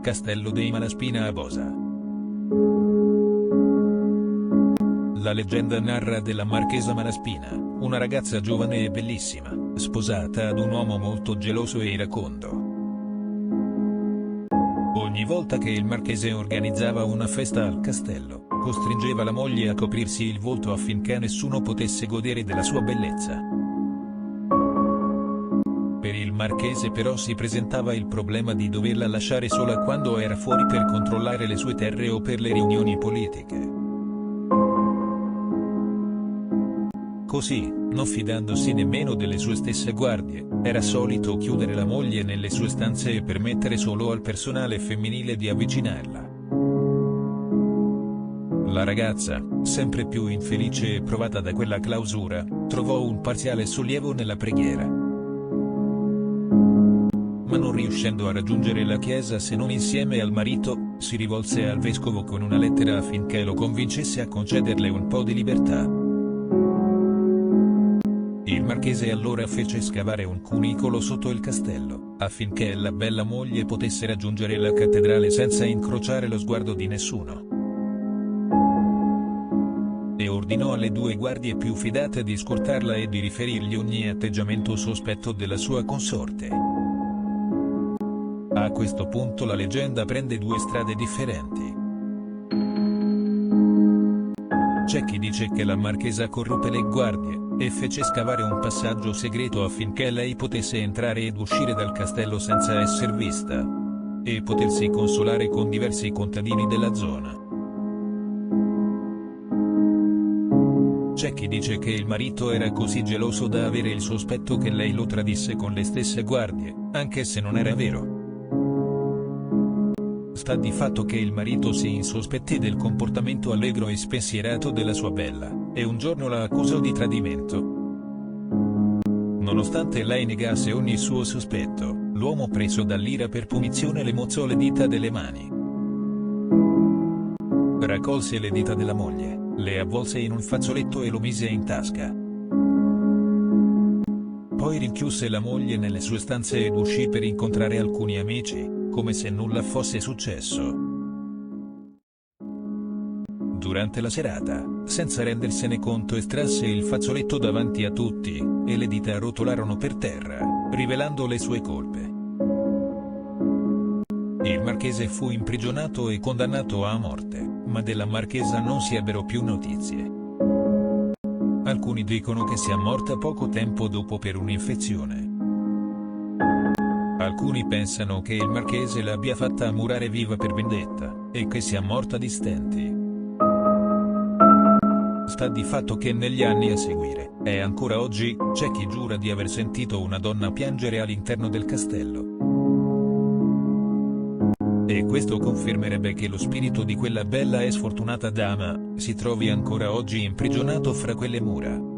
Castello dei Malaspina a Bosa. La leggenda narra della marchesa Malaspina, una ragazza giovane e bellissima, sposata ad un uomo molto geloso e iracondo. Ogni volta che il marchese organizzava una festa al castello, costringeva la moglie a coprirsi il volto affinché nessuno potesse godere della sua bellezza. Per il marchese però si presentava il problema di doverla lasciare sola quando era fuori per controllare le sue terre o per le riunioni politiche. Così, non fidandosi nemmeno delle sue stesse guardie, era solito chiudere la moglie nelle sue stanze e permettere solo al personale femminile di avvicinarla. La ragazza, sempre più infelice e provata da quella clausura, trovò un parziale sollievo nella preghiera. Ma non riuscendo a raggiungere la chiesa se non insieme al marito, si rivolse al vescovo con una lettera affinché lo convincesse a concederle un po' di libertà. Il marchese allora fece scavare un cunicolo sotto il castello, affinché la bella moglie potesse raggiungere la cattedrale senza incrociare lo sguardo di nessuno. E ordinò alle due guardie più fidate di scortarla e di riferirgli ogni atteggiamento sospetto della sua consorte. A questo punto la leggenda prende due strade differenti. C'è chi dice che la marchesa corruppe le guardie, e fece scavare un passaggio segreto affinché lei potesse entrare ed uscire dal castello senza esser vista, e potersi consolare con diversi contadini della zona. C'è chi dice che il marito era così geloso da avere il sospetto che lei lo tradisse con le stesse guardie, anche se non era vero. Sta di fatto che il marito si insospetté del comportamento allegro e spensierato della sua bella, e un giorno la accusò di tradimento. Nonostante lei negasse ogni suo sospetto, l'uomo preso dall'ira per punizione le mozzò le dita delle mani. Raccolse le dita della moglie, le avvolse in un fazzoletto e lo mise in tasca. Poi rinchiuse la moglie nelle sue stanze ed uscì per incontrare alcuni amici, come se nulla fosse successo. Durante la serata, senza rendersene conto, estrasse il fazzoletto davanti a tutti, e le dita rotolarono per terra, rivelando le sue colpe. Il marchese fu imprigionato e condannato a morte, ma della marchesa non si ebbero più notizie. Alcuni dicono che sia morta poco tempo dopo per un'infezione. Alcuni pensano che il marchese l'abbia fatta murare viva per vendetta, e che sia morta di stenti. Sta di fatto che negli anni a seguire, e ancora oggi, c'è chi giura di aver sentito una donna piangere all'interno del castello. E questo confermerebbe che lo spirito di quella bella e sfortunata dama si trovi ancora oggi imprigionato fra quelle mura.